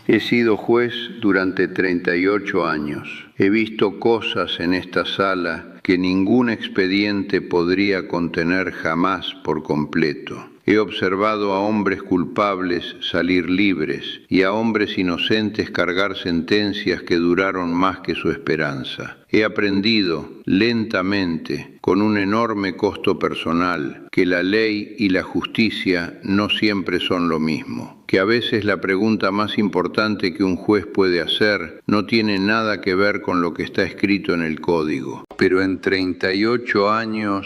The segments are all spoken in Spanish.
He sido juez durante 38 años. He visto cosas en esta sala que ningún expediente podría contener jamás por completo. He observado a hombres culpables salir libres y a hombres inocentes cargar sentencias que duraron más que su esperanza. He aprendido lentamente, con un enorme costo personal, que la ley y la justicia no siempre son lo mismo, que a veces la pregunta más importante que un juez puede hacer no tiene nada que ver con lo que está escrito en el código. Pero en 38 años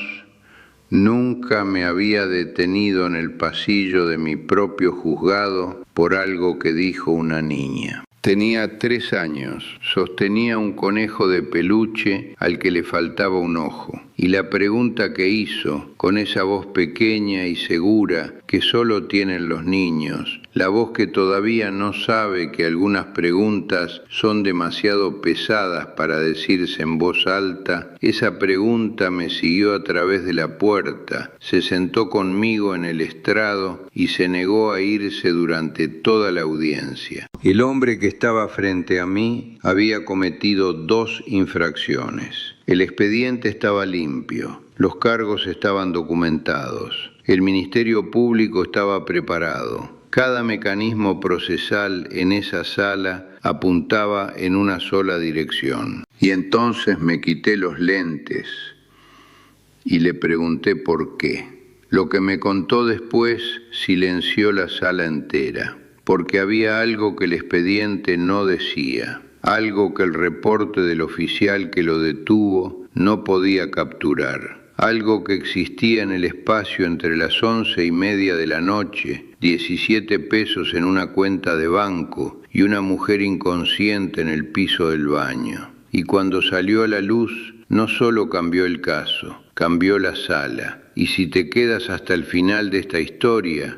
nunca me había detenido en el pasillo de mi propio juzgado por algo que dijo una niña. Tenía 3 años, sostenía un conejo de peluche al que le faltaba un ojo. Y la pregunta que hizo, con esa voz pequeña y segura que solo tienen los niños, la voz que todavía no sabe que algunas preguntas son demasiado pesadas para decirse en voz alta, esa pregunta me siguió a través de la puerta, se sentó conmigo en el estrado y se negó a irse durante toda la audiencia. El hombre que estaba frente a mí había cometido 2 infracciones. El expediente estaba limpio, los cargos estaban documentados, el Ministerio Público estaba preparado. Cada mecanismo procesal en esa sala apuntaba en una sola dirección. Y entonces me quité los lentes y le pregunté por qué. Lo que me contó después silenció la sala entera, porque había algo que el expediente no decía. Algo que el reporte del oficial que lo detuvo no podía capturar. Algo que existía en el espacio entre las 11:30 de la noche, 17 pesos en una cuenta de banco y una mujer inconsciente en el piso del baño. Y cuando salió a la luz, no solo cambió el caso, cambió la sala. Y si te quedas hasta el final de esta historia,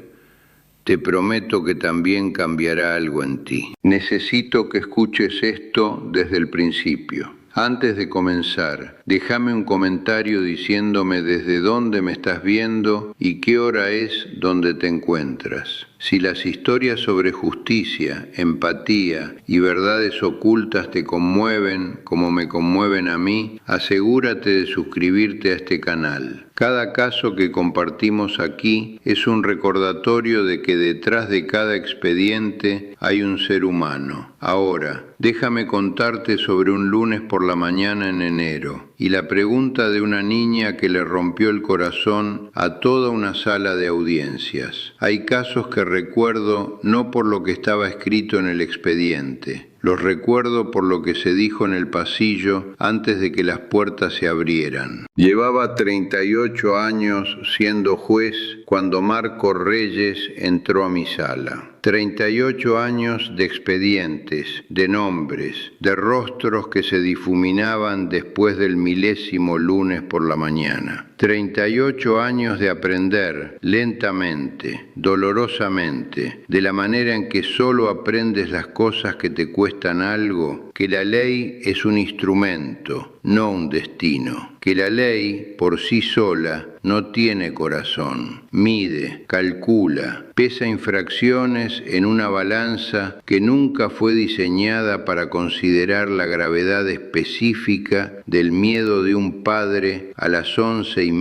te prometo que también cambiará algo en ti. Necesito que escuches esto desde el principio. Antes de comenzar, déjame un comentario diciéndome desde dónde me estás viendo y qué hora es donde te encuentras. Si las historias sobre justicia, empatía y verdades ocultas te conmueven como me conmueven a mí, asegúrate de suscribirte a este canal. Cada caso que compartimos aquí es un recordatorio de que detrás de cada expediente hay un ser humano. Ahora, déjame contarte sobre un lunes por la mañana en enero y la pregunta de una niña que le rompió el corazón a toda una sala de audiencias. Hay casos que recuerdo no por lo que estaba escrito en el expediente. Los recuerdo por lo que se dijo en el pasillo antes de que las puertas se abrieran. Llevaba 38 años siendo juez cuando Marco Reyes entró a mi sala. 38 años de expedientes, de nombres, de rostros que se difuminaban después del 1000º lunes por la mañana. 38 años de aprender lentamente, dolorosamente, de la manera en que solo aprendes las cosas que te cuestan algo, que la ley es un instrumento, no un destino, que la ley por sí sola no tiene corazón, mide, calcula, pesa infracciones en una balanza que nunca fue diseñada para considerar la gravedad específica del miedo de un padre a las 11:30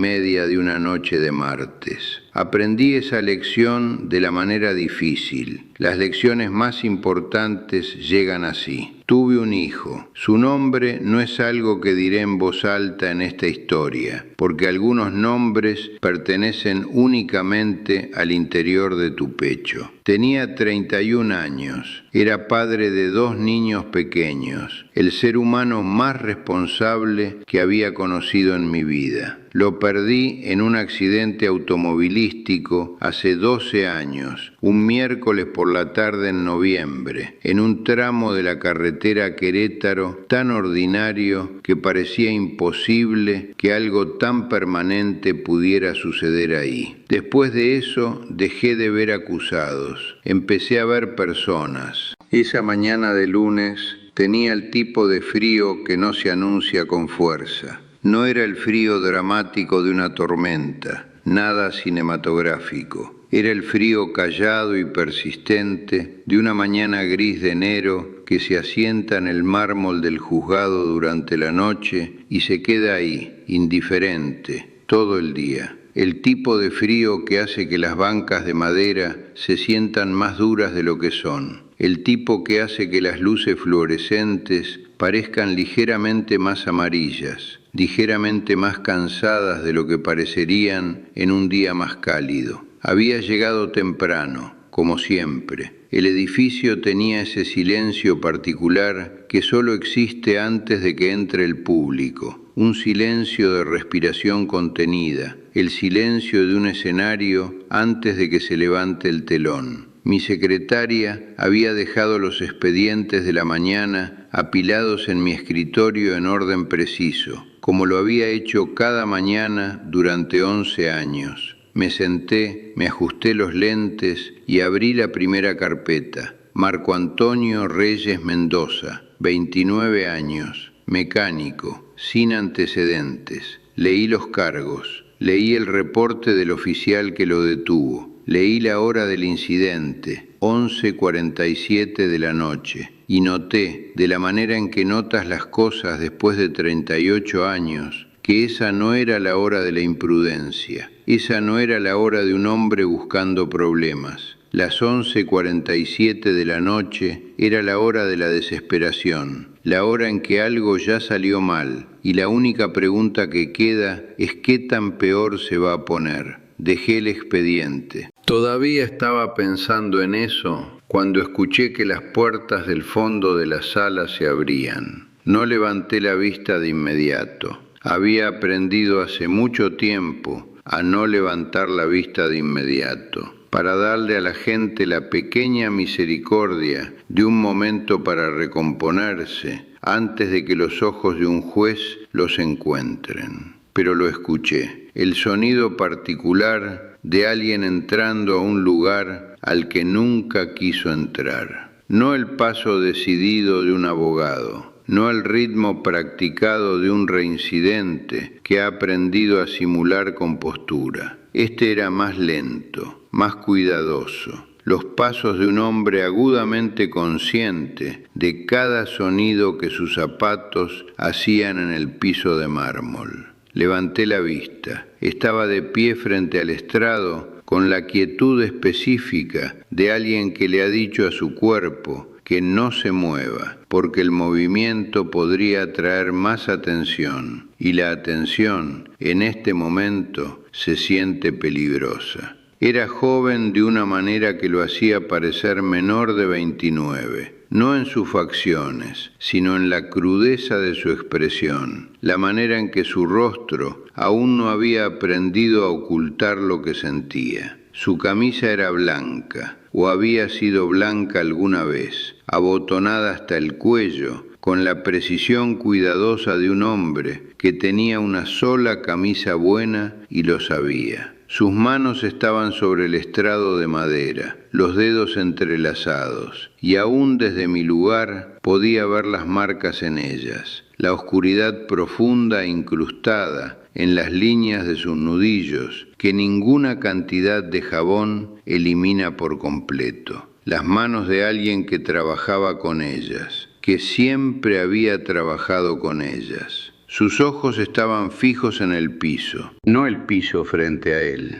de una noche de martes. Aprendí esa lección de la manera difícil. Las lecciones más importantes llegan así. Tuve un hijo. Su nombre no es algo que diré en voz alta en esta historia, porque algunos nombres pertenecen únicamente al interior de tu pecho. Tenía 31 años. Era padre de 2 niños pequeños, el ser humano más responsable que había conocido en mi vida. Lo perdí en un accidente automovilístico hace 12 años, un miércoles por la tarde en noviembre, en un tramo de la carretera Querétaro tan ordinario que parecía imposible que algo tan permanente pudiera suceder ahí. Después de eso dejé de ver acusados, empecé a ver personas. Esa mañana de lunes tenía el tipo de frío que no se anuncia con fuerza. No era el frío dramático de una tormenta, nada cinematográfico. Era el frío callado y persistente de una mañana gris de enero que se asienta en el mármol del juzgado durante la noche y se queda ahí, indiferente, todo el día. El tipo de frío que hace que las bancas de madera se sientan más duras de lo que son. El tipo que hace que las luces fluorescentes parezcan ligeramente más amarillas, ligeramente más cansadas de lo que parecerían en un día más cálido. Había llegado temprano, como siempre. El edificio tenía ese silencio particular que solo existe antes de que entre el público, un silencio de respiración contenida, el silencio de un escenario antes de que se levante el telón. Mi secretaria había dejado los expedientes de la mañana apilados en mi escritorio en orden preciso, como lo había hecho cada mañana durante 11 años. Me senté, me ajusté los lentes y abrí la primera carpeta. Marco Antonio Reyes Mendoza, 29 años, mecánico, sin antecedentes. Leí los cargos, leí el reporte del oficial que lo detuvo, leí la hora del incidente, 11:47 de la noche, y noté, de la manera en que notas las cosas después de 38 años, que esa no era la hora de la imprudencia, esa no era la hora de un hombre buscando problemas. Las 11:47 de la noche era la hora de la desesperación, la hora en que algo ya salió mal, y la única pregunta que queda es qué tan peor se va a poner. Dejé el expediente. Todavía estaba pensando en eso cuando escuché que las puertas del fondo de la sala se abrían. No levanté la vista de inmediato. Había aprendido hace mucho tiempo a no levantar la vista de inmediato, para darle a la gente la pequeña misericordia de un momento para recomponerse antes de que los ojos de un juez los encuentren. Pero lo escuché, el sonido particular de alguien entrando a un lugar al que nunca quiso entrar. No el paso decidido de un abogado, no el ritmo practicado de un reincidente que ha aprendido a simular compostura. Este era más lento, más cuidadoso. Los pasos de un hombre agudamente consciente de cada sonido que sus zapatos hacían en el piso de mármol. Levanté la vista. Estaba de pie frente al estrado con la quietud específica de alguien que le ha dicho a su cuerpo que no se mueva, porque el movimiento podría atraer más atención, y la atención, en este momento, se siente peligrosa. Era joven de una manera que lo hacía parecer menor de 29, no en sus facciones, sino en la crudeza de su expresión, la manera en que su rostro aún no había aprendido a ocultar lo que sentía. Su camisa era blanca, o había sido blanca alguna vez, abotonada hasta el cuello, con la precisión cuidadosa de un hombre que tenía una sola camisa buena y lo sabía. Sus manos estaban sobre el estrado de madera, los dedos entrelazados, y aún desde mi lugar podía ver las marcas en ellas, la oscuridad profunda e incrustada en las líneas de sus nudillos, que ninguna cantidad de jabón elimina por completo. Las manos de alguien que trabajaba con ellas, que siempre había trabajado con ellas. Sus ojos estaban fijos en el piso, no el piso frente a él,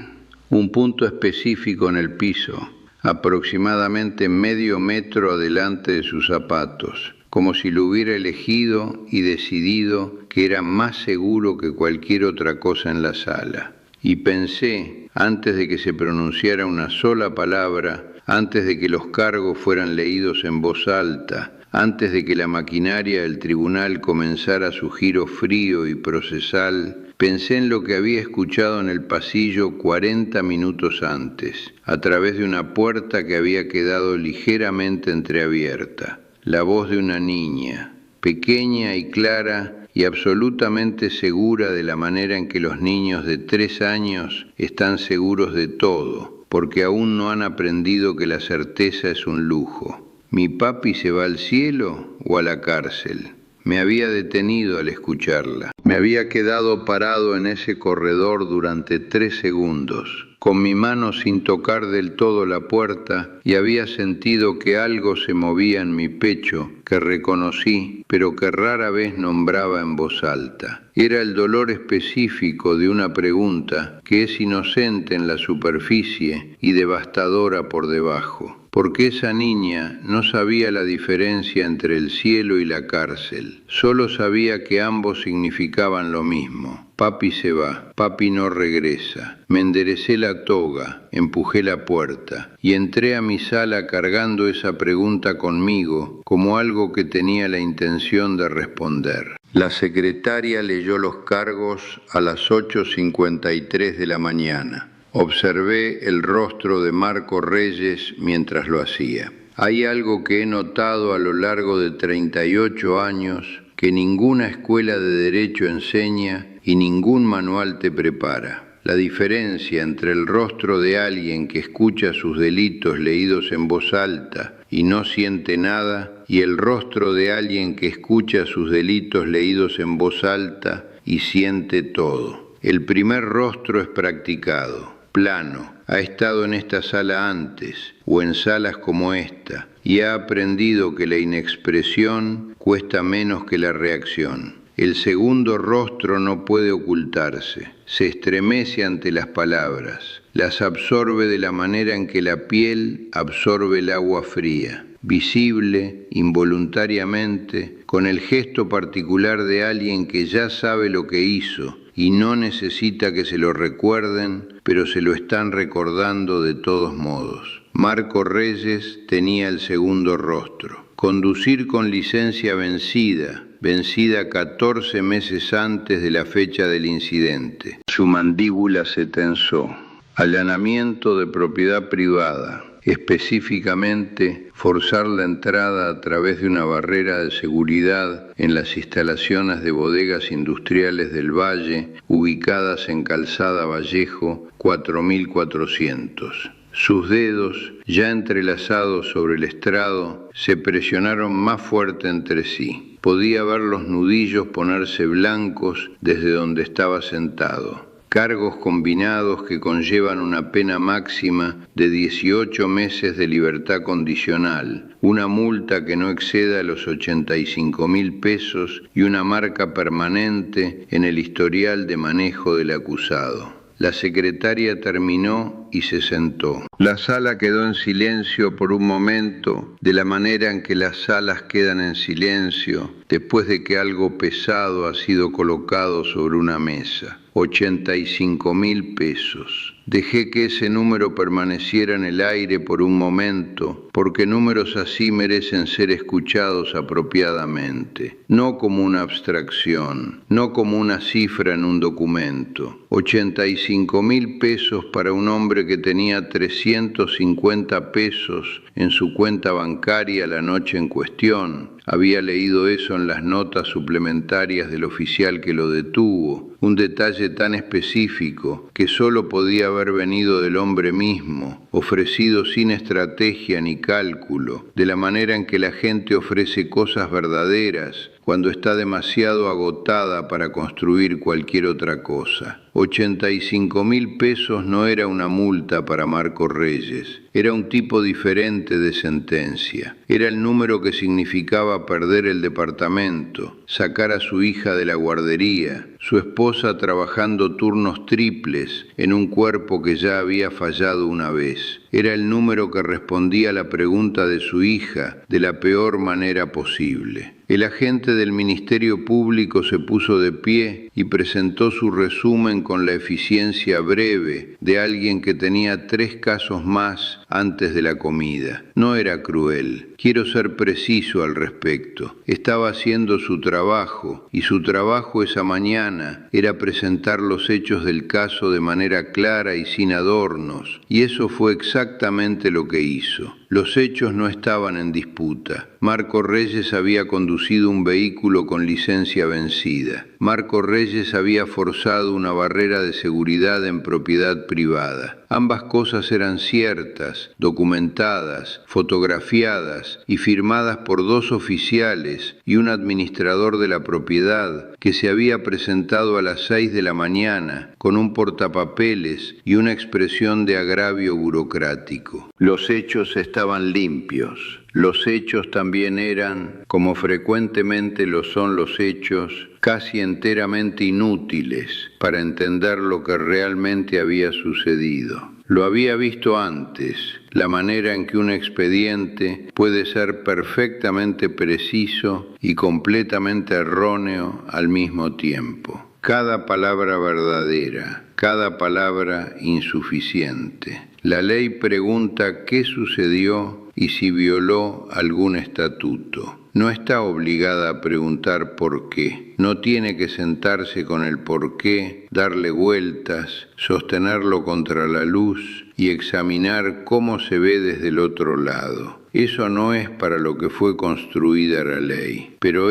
un punto específico en el piso, aproximadamente medio metro adelante de sus zapatos, como si lo hubiera elegido y decidido que era más seguro que cualquier otra cosa en la sala. Y pensé, antes de que se pronunciara una sola palabra, antes de que los cargos fueran leídos en voz alta, antes de que la maquinaria del tribunal comenzara su giro frío y procesal, pensé en lo que había escuchado en el pasillo 40 minutos antes, a través de una puerta que había quedado ligeramente entreabierta. La voz de una niña, pequeña y clara y absolutamente segura de la manera en que los niños de 3 años están seguros de todo, porque aún no han aprendido que la certeza es un lujo. ¿Mi papi se va al cielo o a la cárcel? Me había detenido al escucharla. Me había quedado parado en ese corredor durante 3 segundos, con mi mano sin tocar del todo la puerta, y había sentido que algo se movía en mi pecho, que reconocí, pero que rara vez nombraba en voz alta. Era el dolor específico de una pregunta que es inocente en la superficie y devastadora por debajo. Porque esa niña no sabía la diferencia entre el cielo y la cárcel. Solo sabía que ambos significaban lo mismo. Papi se va, papi no regresa. Me enderecé la toga, empujé la puerta y entré a mi sala cargando esa pregunta conmigo como algo que tenía la intención de responder. La secretaria leyó los cargos a las 8:53 de la mañana. Observé el rostro de Marco Reyes mientras lo hacía. Hay algo que he notado a lo largo de 38 años que ninguna escuela de derecho enseña y ningún manual te prepara. La diferencia entre el rostro de alguien que escucha sus delitos leídos en voz alta y no siente nada, y el rostro de alguien que escucha sus delitos leídos en voz alta y siente todo. El primer rostro es practicado, plano, ha estado en esta sala antes o en salas como esta y ha aprendido que la inexpresión cuesta menos que la reacción. El segundo rostro no puede ocultarse, se estremece ante las palabras, las absorbe de la manera en que la piel absorbe el agua fría, visible, involuntariamente, con el gesto particular de alguien que ya sabe lo que hizo y no necesita que se lo recuerden, pero se lo están recordando de todos modos. Marco Reyes tenía el segundo rostro. Conducir con licencia vencida 14 meses antes de la fecha del incidente. Su mandíbula se tensó. Allanamiento de propiedad privada. Específicamente, forzar la entrada a través de una barrera de seguridad en las instalaciones de bodegas industriales del Valle, ubicadas en Calzada Vallejo 4400. Sus dedos, ya entrelazados sobre el estrado, se presionaron más fuerte entre sí. Podía ver los nudillos ponerse blancos desde donde estaba sentado. Cargos combinados que conllevan una pena máxima de 18 meses de libertad condicional, una multa que no exceda los 85.000 pesos y una marca permanente en el historial de manejo del acusado. La secretaria terminó y se sentó. La sala quedó en silencio por un momento, de la manera en que las salas quedan en silencio después de que algo pesado ha sido colocado sobre una mesa. 85.000 pesos. Dejé que ese número permaneciera en el aire por un momento, porque números así merecen ser escuchados apropiadamente, no como una abstracción, no como una cifra en un documento. 85.000 pesos para un hombre que tenía 350 pesos en su cuenta bancaria la noche en cuestión. Había leído eso en las notas suplementarias del oficial que lo detuvo, un detalle tan específico que solo podía haber venido del hombre mismo, ofrecido sin estrategia ni cálculo, de la manera en que la gente ofrece cosas verdaderas cuando está demasiado agotada para construir cualquier otra cosa. 85.000 pesos no era una multa para Marco Reyes, era un tipo diferente de sentencia. Era el número que significaba perder el departamento, sacar a su hija de la guardería, su esposa trabajando turnos triples en un cuerpo que ya había fallado una vez. Era el número que respondía a la pregunta de su hija de la peor manera posible. El agente del Ministerio Público se puso de pie y presentó su resumen con la eficiencia breve de alguien que tenía 3 casos más antes de la comida. No era cruel. Quiero ser preciso al respecto. Estaba haciendo su trabajo, y su trabajo esa mañana era presentar los hechos del caso de manera clara y sin adornos, y eso fue exactamente lo que hizo. Los hechos no estaban en disputa. Marco Reyes había conducido un vehículo con licencia vencida. Marco Reyes había forzado una barrera de seguridad en propiedad privada. Ambas cosas eran ciertas, documentadas, fotografiadas y firmadas por dos oficiales y un administrador de la propiedad que se había presentado a las 6 de la mañana con un portapapeles y una expresión de agravio burocrático. Los hechos estaban limpios. Los hechos también eran, como frecuentemente lo son los hechos, casi enteramente inútiles para entender lo que realmente había sucedido. Lo había visto antes, la manera en que un expediente puede ser perfectamente preciso y completamente erróneo al mismo tiempo. Cada palabra verdadera, cada palabra insuficiente. La ley pregunta qué sucedió y si violó algún estatuto. No está obligada a preguntar por qué. No tiene que sentarse con el por qué, darle vueltas, sostenerlo contra la luz y examinar cómo se ve desde el otro lado. Eso no es para lo que fue construida la ley, pero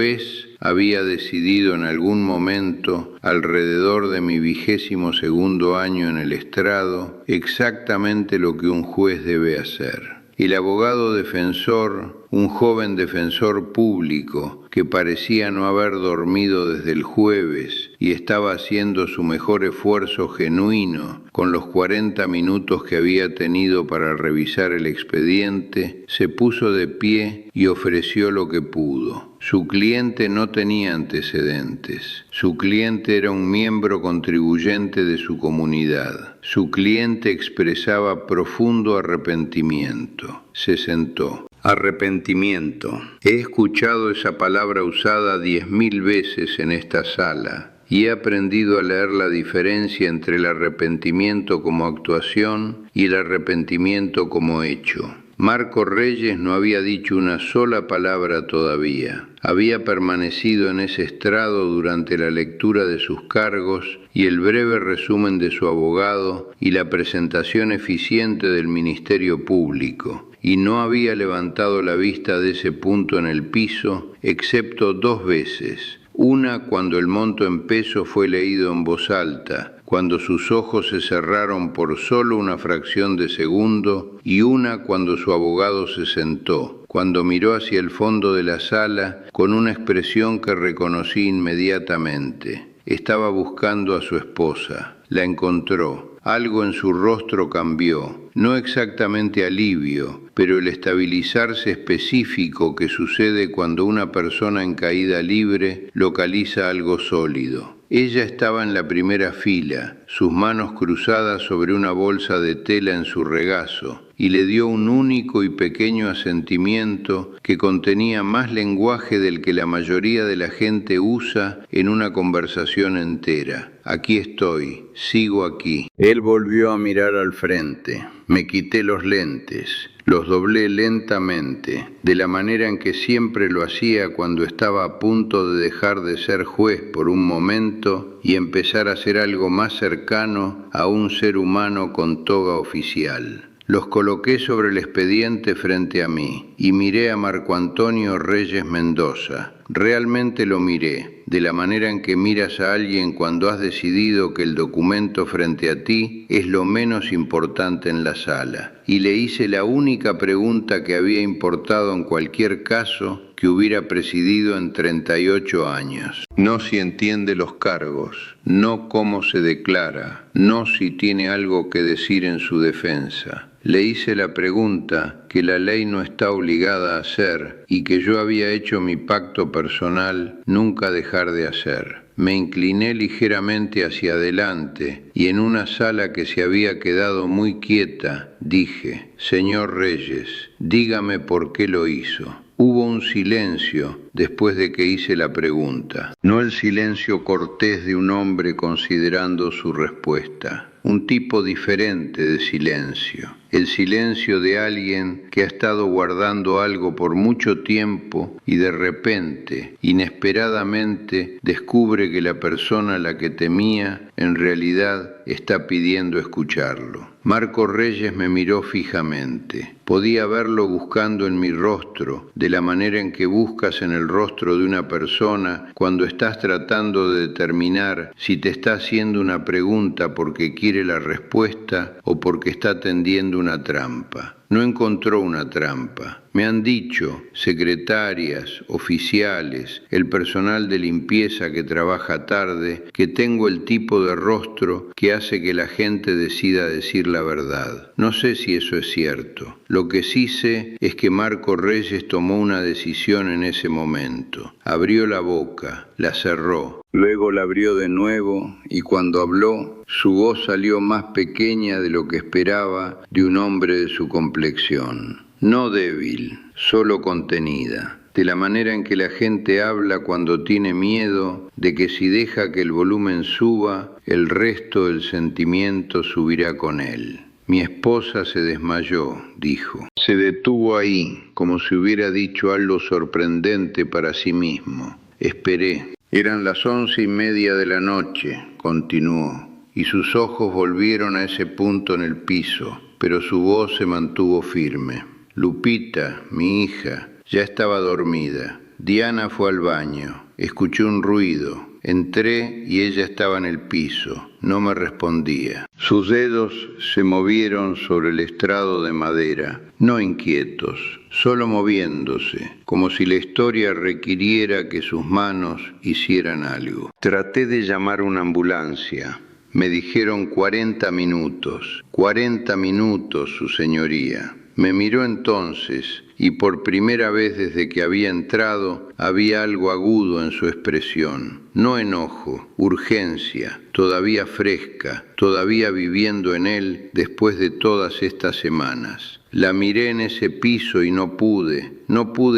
había decidido en algún momento, alrededor de mi 22º año en el estrado, exactamente lo que un juez debe hacer. El abogado defensor, un joven defensor público que parecía no haber dormido desde el jueves y estaba haciendo su mejor esfuerzo genuino con los 40 minutos que había tenido para revisar el expediente, se puso de pie y ofreció lo que pudo. Su cliente no tenía antecedentes. Su cliente era un miembro contribuyente de su comunidad. Su cliente expresaba profundo arrepentimiento. Se sentó. Arrepentimiento. He escuchado esa palabra usada 10.000 veces en esta sala y he aprendido a leer la diferencia entre el arrepentimiento como actuación y el arrepentimiento como hecho. Marco Reyes no había dicho una sola palabra todavía. Había permanecido en ese estrado durante la lectura de sus cargos y el breve resumen de su abogado y la presentación eficiente del Ministerio Público, y no había levantado la vista de ese punto en el piso, excepto 2 veces. Una cuando el monto en pesos fue leído en voz alta, cuando sus ojos se cerraron por solo una fracción de segundo, y una cuando su abogado se sentó, cuando miró hacia el fondo de la sala con una expresión que reconocí inmediatamente. Estaba buscando a su esposa. La encontró. Algo en su rostro cambió, no exactamente alivio, pero el estabilizarse específico que sucede cuando una persona en caída libre localiza algo sólido. Ella estaba en la primera fila, sus manos cruzadas sobre una bolsa de tela en su regazo, y le dio un único y pequeño asentimiento que contenía más lenguaje del que la mayoría de la gente usa en una conversación entera. Aquí estoy, sigo aquí. Él volvió a mirar al frente. Me quité los lentes. Los doblé lentamente, de la manera en que siempre lo hacía cuando estaba a punto de dejar de ser juez por un momento y empezar a ser algo más cercano a un ser humano con toga oficial. Los coloqué sobre el expediente frente a mí y miré a Marco Antonio Reyes Mendoza. Realmente lo miré, de la manera en que miras a alguien cuando has decidido que el documento frente a ti es lo menos importante en la sala. Y le hice la única pregunta que había importado en cualquier caso que hubiera presidido en 38 años. No si entiende los cargos, no cómo se declara, no si tiene algo que decir en su defensa. Le hice la pregunta que la ley no está obligada a hacer y que yo había hecho mi pacto personal nunca dejar de hacer. Me incliné ligeramente hacia adelante y en una sala que se había quedado muy quieta, dije: «Señor Reyes, dígame por qué lo hizo». Hubo un silencio después de que hice la pregunta. No el silencio cortés de un hombre considerando su respuesta. Un tipo diferente de silencio. el silencio de alguien que ha estado guardando algo por mucho tiempo y de repente, inesperadamente, descubre que la persona a la que temía en realidad está pidiendo escucharlo. Marco Reyes me miró fijamente. Podía verlo buscando en mi rostro, de la manera en que buscas en el rostro de una persona cuando estás tratando de determinar si te está haciendo una pregunta porque quiere la respuesta o porque está tendiendo una trampa. No encontró una trampa. Me han dicho secretarias, oficiales, el personal de limpieza que trabaja tarde, que tengo el tipo de rostro que hace que la gente decida decir la verdad. No sé si eso es cierto. Lo que sí sé es que Marco Reyes tomó una decisión en ese momento. Abrió la boca, la cerró. Luego la abrió de nuevo y cuando habló, su voz salió más pequeña de lo que esperaba de un hombre de su complexión. No débil, solo contenida. De la manera en que la gente habla cuando tiene miedo de que si deja que el volumen suba, el resto del sentimiento subirá con él. Mi esposa se desmayó, dijo. Se detuvo ahí, como si hubiera dicho algo sorprendente para sí mismo. Esperé. Eran las 11:30 de la noche, continuó, y sus ojos volvieron a ese punto en el piso, pero su voz se mantuvo firme. Lupita, mi hija, ya estaba dormida. Diana fue al baño. Escuché un ruido. Entré y ella estaba en el piso. No me respondía. Sus dedos se movieron sobre el estrado de madera, no inquietos, solo moviéndose, como si la historia requiriera que sus manos hicieran algo. Traté de llamar una ambulancia. Me dijeron 40 minutos. 40 minutos, su señoría. Me miró entonces y por primera vez desde que había entrado había algo agudo en su expresión. No enojo, urgencia, todavía fresca, todavía viviendo en él después de todas estas semanas. La miré en ese piso y no pude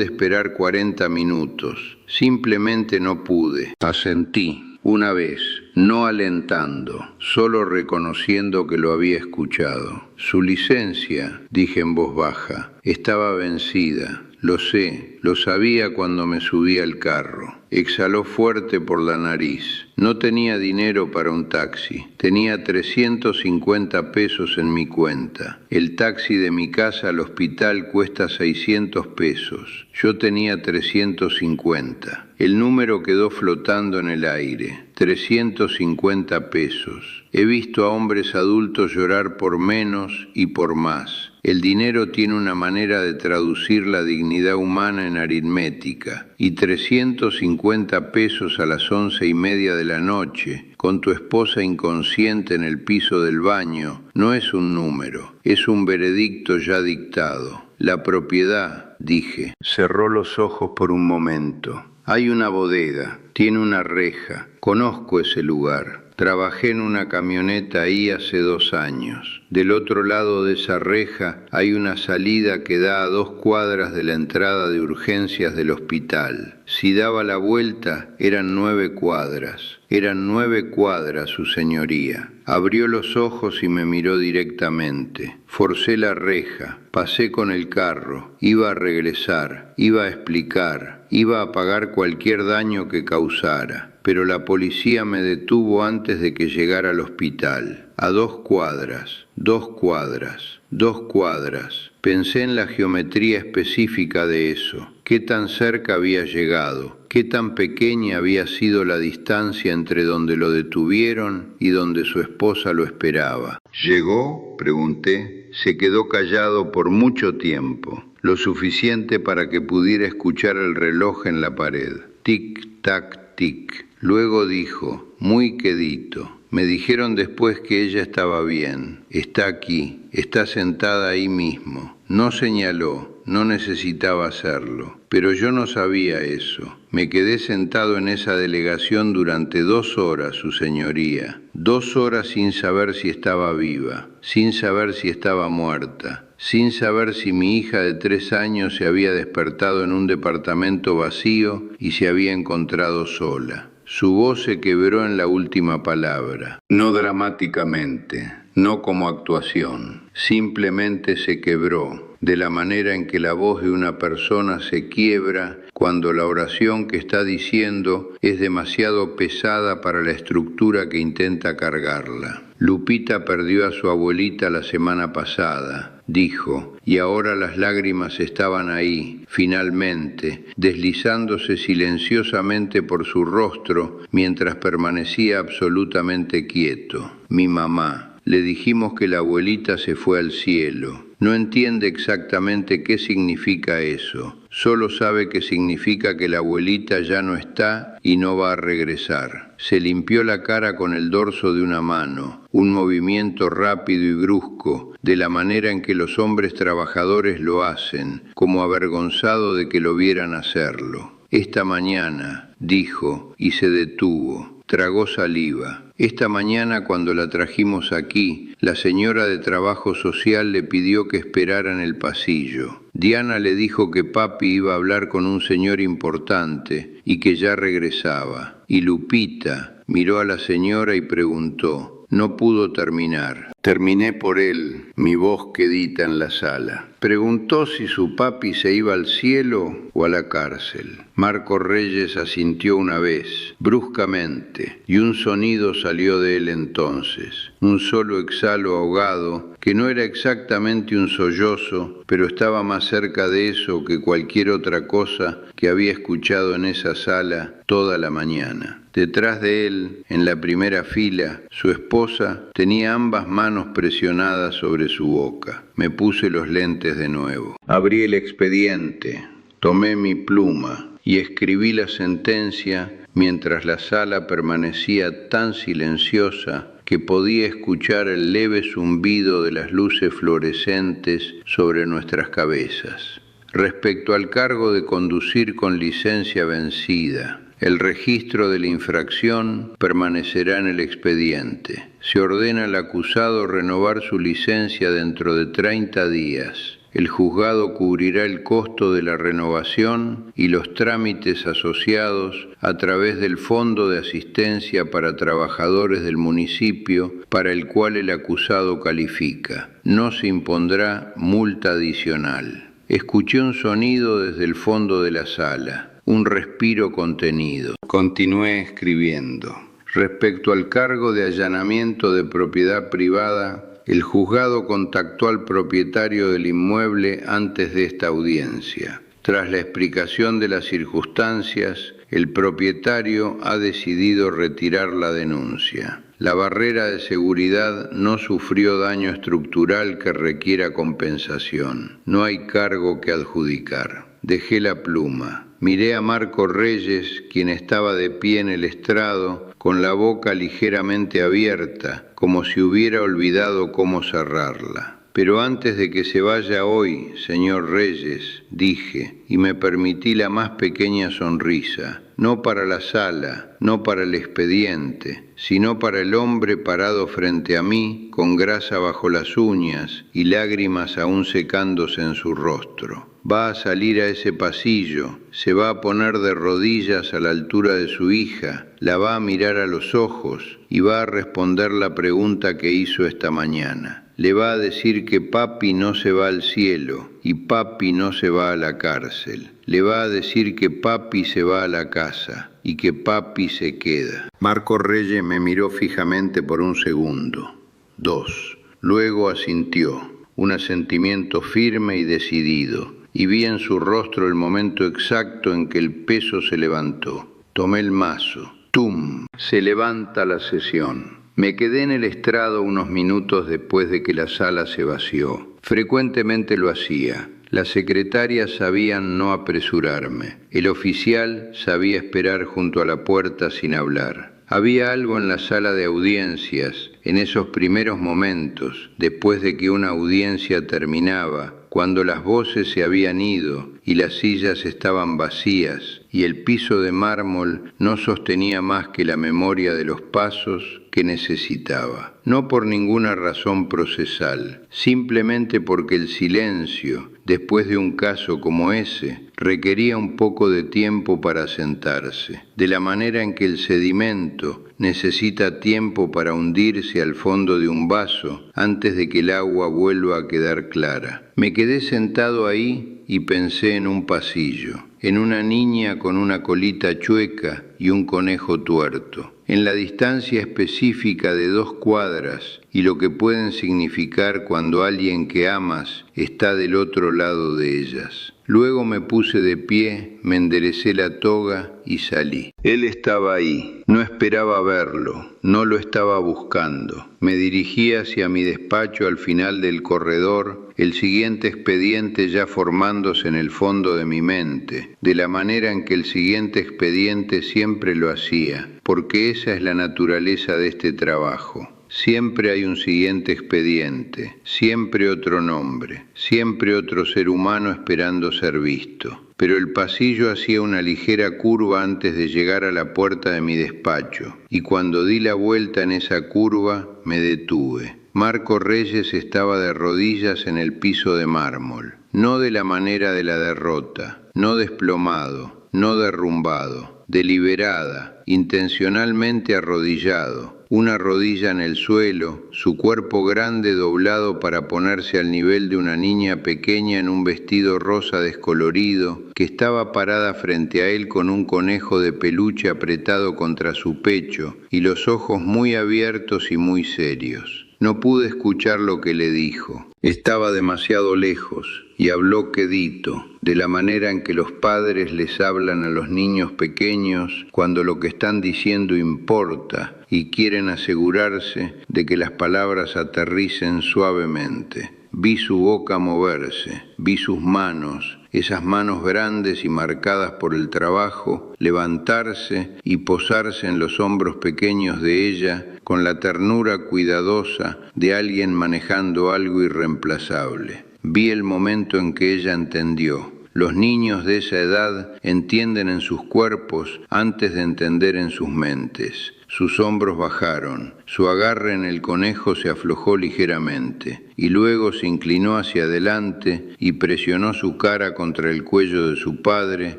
esperar 40 minutos. Simplemente no pude. Asentí. Una vez, no alentando, solo reconociendo que lo había escuchado. Su licencia, dije en voz baja, estaba vencida. Lo sé, lo sabía cuando me subí al carro. Exhaló fuerte por la nariz. No tenía dinero para un taxi. Tenía 350 pesos en mi cuenta. El taxi de mi casa al hospital cuesta 600 pesos. Yo tenía 350. El número quedó flotando en el aire. 350 pesos. He visto a hombres adultos llorar por menos y por más. El dinero tiene una manera de traducir la dignidad humana en aritmética, y 350 pesos a las 11:30 de la noche, con tu esposa inconsciente en el piso del baño, no es un número, es un veredicto ya dictado. La propiedad, dije. Cerró los ojos por un momento. Hay una bodega, tiene una reja, conozco ese lugar. Trabajé en una camioneta ahí hace 2 años. Del otro lado de esa reja hay una salida que da a 2 cuadras de la entrada de urgencias del hospital. Si daba la vuelta, eran 9 cuadras. Eran 9 cuadras, su señoría. Abrió los ojos y me miró directamente. Forcé la reja, pasé con el carro, iba a regresar, iba a explicar, iba a pagar cualquier daño que causara. Pero la policía me detuvo antes de que llegara al hospital. A 2 cuadras, 2 cuadras, 2 cuadras. Pensé en la geometría específica de eso. Qué tan cerca había llegado, qué tan pequeña había sido la distancia entre donde lo detuvieron y donde su esposa lo esperaba. ¿Llegó?, pregunté. Se quedó callado por mucho tiempo, lo suficiente para que pudiera escuchar el reloj en la pared. Tic-tac, tic. Luego dijo, muy quedito. Me dijeron después que ella estaba bien. Está aquí, está sentada ahí mismo. No señaló, no necesitaba hacerlo. Pero yo no sabía eso. Me quedé sentado en esa delegación durante 2 horas, su señoría. 2 horas sin saber si estaba viva, sin saber si estaba muerta, sin saber si mi hija de 3 años se había despertado en un departamento vacío y se había encontrado sola. Su voz se quebró en la última palabra. No dramáticamente, no como actuación. Simplemente se quebró, de la manera en que la voz de una persona se quiebra cuando la oración que está diciendo es demasiado pesada para la estructura que intenta cargarla. Lupita perdió a su abuelita la semana pasada, dijo, y ahora las lágrimas estaban ahí, finalmente, deslizándose silenciosamente por su rostro mientras permanecía absolutamente quieto. Mi mamá. Le dijimos que la abuelita se fue al cielo. No entiende exactamente qué significa eso. Solo sabe que significa que la abuelita ya no está y no va a regresar. Se limpió la cara con el dorso de una mano, un movimiento rápido y brusco, de la manera en que los hombres trabajadores lo hacen, como avergonzado de que lo vieran hacerlo. Esta mañana, dijo, y se detuvo. Tragó saliva. Esta mañana, cuando la trajimos aquí, la señora de trabajo social le pidió que esperara en el pasillo. Diana le dijo que papi iba a hablar con un señor importante y que ya regresaba. Y Lupita miró a la señora y preguntó. No pudo terminar. Terminé por él, mi voz quedita en la sala. Preguntó si su papi se iba al cielo o a la cárcel. Marco Reyes asintió una vez, bruscamente, y un sonido salió de él entonces. Un solo exhalo ahogado, que no era exactamente un sollozo, pero estaba más cerca de eso que cualquier otra cosa que había escuchado en esa sala toda la mañana. Detrás de él, en la primera fila, su esposa tenía ambas manos presionadas sobre su boca. Me puse los lentes de nuevo. Abrí el expediente, tomé mi pluma y escribí la sentencia mientras la sala permanecía tan silenciosa que podía escuchar el leve zumbido de las luces fluorescentes sobre nuestras cabezas. Respecto al cargo de conducir con licencia vencida, el registro de la infracción permanecerá en el expediente. Se ordena al acusado renovar su licencia dentro de 30 días. El juzgado cubrirá el costo de la renovación y los trámites asociados a través del Fondo de Asistencia para Trabajadores del municipio para el cual el acusado califica. No se impondrá multa adicional. Escuché un sonido desde el fondo de la sala. Un respiro contenido. Continué escribiendo. Respecto al cargo de allanamiento de propiedad privada, el juzgado contactó al propietario del inmueble antes de esta audiencia. Tras la explicación de las circunstancias, el propietario ha decidido retirar la denuncia. La barrera de seguridad no sufrió daño estructural que requiera compensación. No hay cargo que adjudicar. Dejé la pluma. Miré a Marco Reyes, quien estaba de pie en el estrado, con la boca ligeramente abierta, como si hubiera olvidado cómo cerrarla. Pero antes de que se vaya hoy, señor Reyes, dije, y me permití la más pequeña sonrisa, no para la sala, no para el expediente, sino para el hombre parado frente a mí, con grasa bajo las uñas y lágrimas aún secándose en su rostro. Va a salir a ese pasillo, se va a poner de rodillas a la altura de su hija, la va a mirar a los ojos y va a responder la pregunta que hizo esta mañana. Le va a decir que papi no se va al cielo y papi no se va a la cárcel. Le va a decir que papi se va a la casa y que papi se queda. Marco Reyes me miró fijamente por un segundo, 2. Luego asintió, un asentimiento firme y decidido. Y vi en su rostro el momento exacto en que el peso se levantó. Tomé el mazo. ¡Tum! Se levanta la sesión. Me quedé en el estrado unos minutos después de que la sala se vació. Frecuentemente lo hacía. Las secretarias sabían no apresurarme. El oficial sabía esperar junto a la puerta sin hablar. Había algo en la sala de audiencias, en esos primeros momentos, después de que una audiencia terminaba, cuando las voces se habían ido y las sillas estaban vacías y el piso de mármol no sostenía más que la memoria de los pasos que necesitaba. No por ninguna razón procesal, simplemente porque el silencio, después de un caso como ese, requería un poco de tiempo para asentarse, de la manera en que el sedimento necesita tiempo para hundirse al fondo de un vaso antes de que el agua vuelva a quedar clara. Me quedé sentado ahí y pensé en un pasillo, en una niña con una colita chueca y un conejo tuerto, en la distancia específica de 2 cuadras y lo que pueden significar cuando alguien que amas está del otro lado de ellas. Luego me puse de pie, me enderecé la toga y salí. Él estaba ahí, no esperaba verlo, no lo estaba buscando. Me dirigí hacia mi despacho al final del corredor, el siguiente expediente ya formándose en el fondo de mi mente, de la manera en que el siguiente expediente siempre lo hacía, porque esa es la naturaleza de este trabajo. Siempre hay un siguiente expediente, siempre otro nombre, siempre otro ser humano esperando ser visto. Pero el pasillo hacía una ligera curva antes de llegar a la puerta de mi despacho, y cuando di la vuelta en esa curva, me detuve. Marco Reyes estaba de rodillas en el piso de mármol, no de la manera de la derrota, no desplomado, no derrumbado, deliberada, intencionalmente arrodillado, una rodilla en el suelo, su cuerpo grande doblado para ponerse al nivel de una niña pequeña en un vestido rosa descolorido, que estaba parada frente a él con un conejo de peluche apretado contra su pecho y los ojos muy abiertos y muy serios. No pude escuchar lo que le dijo. Estaba demasiado lejos y habló quedito, de la manera en que los padres les hablan a los niños pequeños cuando lo que están diciendo importa y quieren asegurarse de que las palabras aterricen suavemente. Vi su boca moverse, vi sus manos, esas manos grandes y marcadas por el trabajo, levantarse y posarse en los hombros pequeños de ella con la ternura cuidadosa de alguien manejando algo irreemplazable. Vi el momento en que ella entendió. Los niños de esa edad entienden en sus cuerpos antes de entender en sus mentes. Sus hombros bajaron, su agarre en el conejo se aflojó ligeramente, y luego se inclinó hacia adelante y presionó su cara contra el cuello de su padre,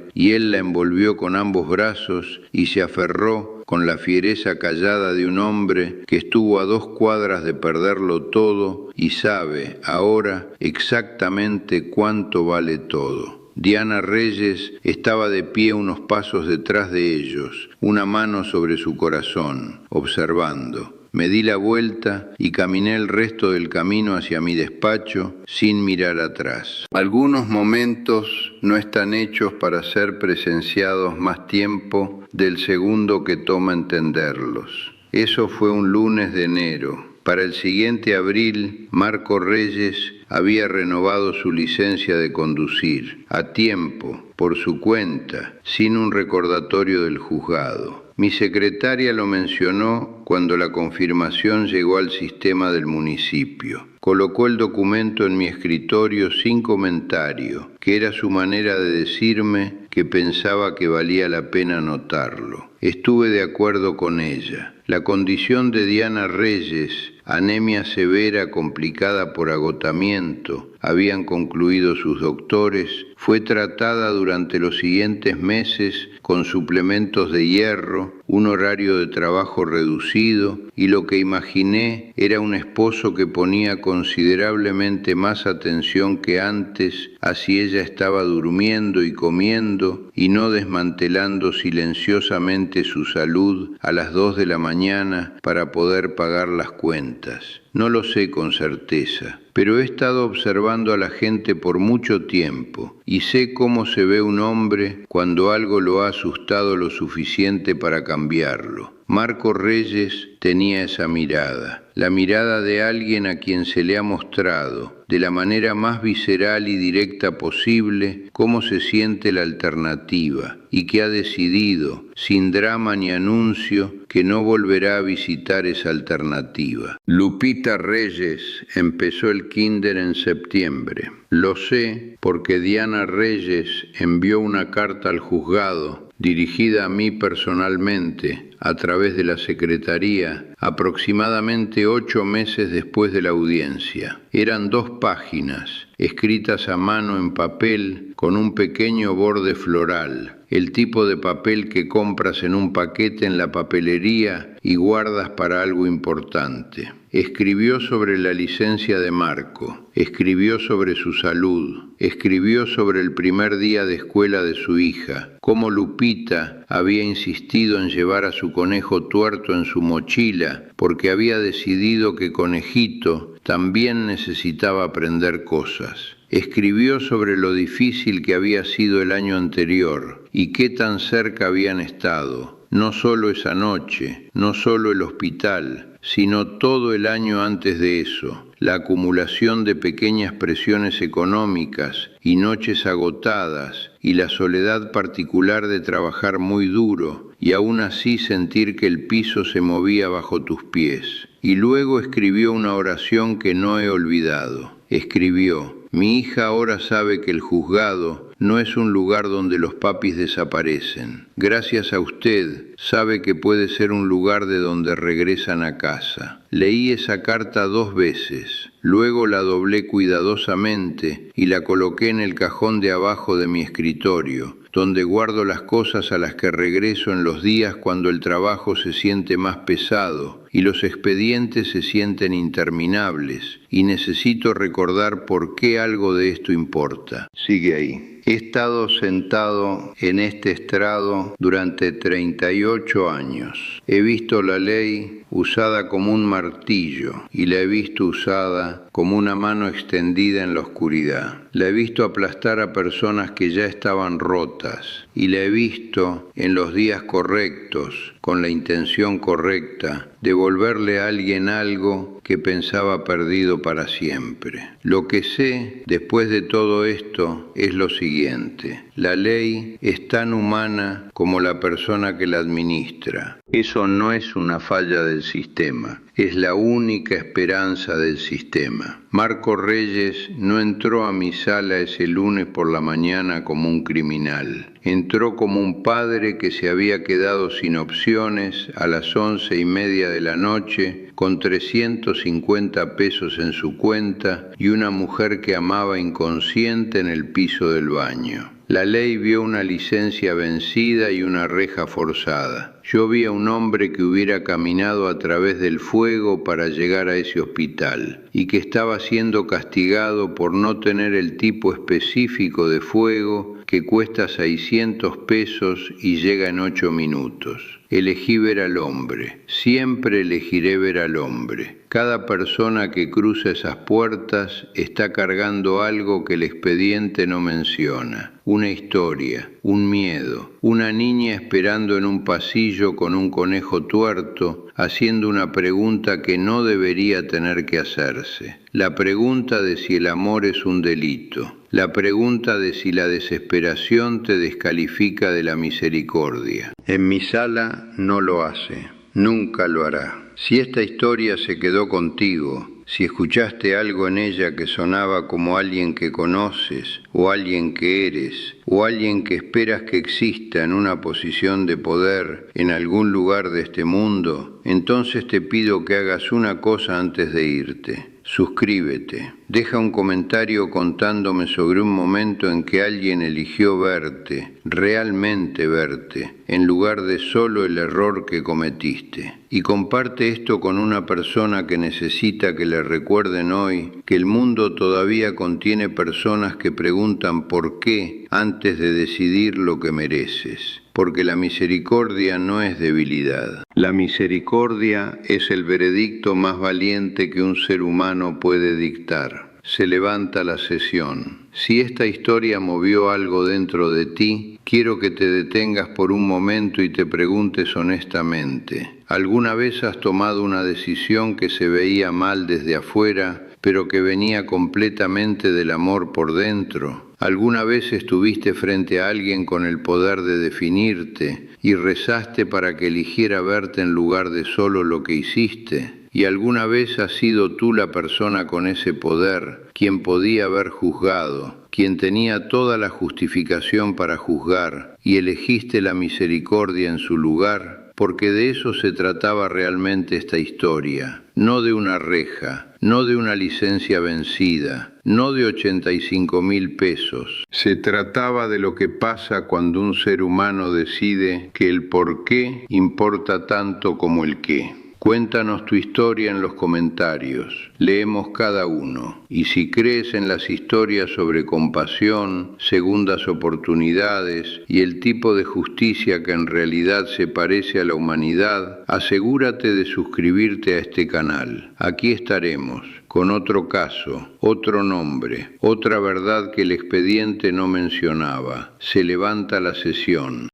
y él la envolvió con ambos brazos y se aferró con la fiereza callada de un hombre que estuvo a 2 cuadras de perderlo todo y sabe ahora exactamente cuánto vale todo. Diana Reyes estaba de pie unos pasos detrás de ellos, una mano sobre su corazón, observando. Me di la vuelta y caminé el resto del camino hacia mi despacho sin mirar atrás. Algunos momentos no están hechos para ser presenciados más tiempo del segundo que toma entenderlos. Eso fue un lunes de enero. Para el siguiente abril, Marco Reyes había renovado su licencia de conducir, a tiempo, por su cuenta, sin un recordatorio del juzgado. Mi secretaria lo mencionó cuando la confirmación llegó al sistema del municipio. Colocó el documento en mi escritorio sin comentario, que era su manera de decirme que pensaba que valía la pena notarlo. Estuve de acuerdo con ella. La condición de Diana Reyes, anemia severa complicada por agotamiento, habían concluido sus doctores, fue tratada durante los siguientes meses con suplementos de hierro, un horario de trabajo reducido y lo que imaginé era un esposo que ponía considerablemente más atención que antes a si ella estaba durmiendo y comiendo y no desmantelando silenciosamente su salud a las 2 de la mañana para poder pagar las cuentas. No lo sé con certeza, pero he estado observando a la gente por mucho tiempo y sé cómo se ve un hombre cuando algo lo ha asustado lo suficiente para cambiarlo. Marco Reyes tenía esa mirada, la mirada de alguien a quien se le ha mostrado, de la manera más visceral y directa posible, cómo se siente la alternativa, y que ha decidido, sin drama ni anuncio, que no volverá a visitar esa alternativa. Lupita Reyes empezó el kinder en septiembre. Lo sé porque Diana Reyes envió una carta al juzgado dirigida a mí personalmente, a través de la Secretaría, aproximadamente 8 meses después de la audiencia. Eran 2 páginas, escritas a mano en papel con un pequeño borde floral, el tipo de papel que compras en un paquete en la papelería y guardas para algo importante. Escribió sobre la licencia de Marco, escribió sobre su salud, escribió sobre el primer día de escuela de su hija, cómo Lupita había insistido en llevar a su conejo tuerto en su mochila porque había decidido que Conejito también necesitaba aprender cosas. Escribió sobre lo difícil que había sido el año anterior y qué tan cerca habían estado, no solo esa noche, no solo el hospital, sino todo el año antes de eso, la acumulación de pequeñas presiones económicas y noches agotadas y la soledad particular de trabajar muy duro y aún así sentir que el piso se movía bajo tus pies. Y luego escribió una oración que no he olvidado. Escribió: mi hija ahora sabe que el juzgado no es un lugar donde los papis desaparecen. Gracias a usted, sabe que puede ser un lugar de donde regresan a casa. Leí esa carta 2 veces. Luego la doblé cuidadosamente y la coloqué en el cajón de abajo de mi escritorio, donde guardo las cosas a las que regreso en los días cuando el trabajo se siente más pesado y los expedientes se sienten interminables y necesito recordar por qué algo de esto importa. Sigue ahí. He estado sentado en este estrado durante 38 años. He visto la ley usada como un martillo y la he visto usada como una mano extendida en la oscuridad. La he visto aplastar a personas que ya estaban rotas y la he visto en los días correctos, con la intención correcta, devolverle a alguien algo que pensaba perdido para siempre. Lo que sé después de todo esto es lo siguiente: la ley es tan humana como la persona que la administra. Eso no es una falla del sistema, es la única esperanza del sistema. Marco Reyes no entró a mi sala ese lunes por la mañana como un criminal. Entró como un padre que se había quedado sin opciones a las 11:30 de la noche, con 350 pesos en su cuenta y una mujer que amaba inconsciente en el piso del baño. La ley vio una licencia vencida y una reja forzada. Yo vi a un hombre que hubiera caminado a través del fuego para llegar a ese hospital y que estaba siendo castigado por no tener el tipo específico de fuego que cuesta 600 pesos y llega en 8 minutos. Elegí ver al hombre. Siempre elegiré ver al hombre. Cada persona que cruza esas puertas está cargando algo que el expediente no menciona. Una historia, un miedo, una niña esperando en un pasillo con un conejo tuerto, haciendo una pregunta que no debería tener que hacerse. La pregunta de si el amor es un delito. La pregunta de si la desesperación te descalifica de la misericordia. En mi sala no lo hace, nunca lo hará. Si esta historia se quedó contigo, si escuchaste algo en ella que sonaba como alguien que conoces, o alguien que eres, o alguien que esperas que exista en una posición de poder en algún lugar de este mundo, entonces te pido que hagas una cosa antes de irte. Suscríbete. Deja un comentario contándome sobre un momento en que alguien eligió verte, realmente verte, en lugar de solo el error que cometiste. Y comparte esto con una persona que necesita que le recuerden hoy que el mundo todavía contiene personas que preguntan por qué antes de decidir lo que mereces. Porque la misericordia no es debilidad. La misericordia es el veredicto más valiente que un ser humano puede dictar. Se levanta la sesión. Si esta historia movió algo dentro de ti, quiero que te detengas por un momento y te preguntes honestamente: ¿alguna vez has tomado una decisión que se veía mal desde afuera, pero que venía completamente del amor por dentro? ¿Alguna vez estuviste frente a alguien con el poder de definirte y rezaste para que eligiera verte en lugar de solo lo que hiciste? ¿Y alguna vez has sido tú la persona con ese poder, quien podía haber juzgado, quien tenía toda la justificación para juzgar, y elegiste la misericordia en su lugar? porque de eso se trataba realmente esta historia, no de una reja, no de una licencia vencida, no de 85.000 pesos. Se trataba de lo que pasa cuando un ser humano decide que el por qué importa tanto como el qué. Cuéntanos tu historia en los comentarios. Leemos cada uno. Y si crees en las historias sobre compasión, segundas oportunidades y el tipo de justicia que en realidad se parece a la humanidad, asegúrate de suscribirte a este canal. Aquí estaremos, con otro caso, otro nombre, otra verdad que el expediente no mencionaba. Se levanta la sesión.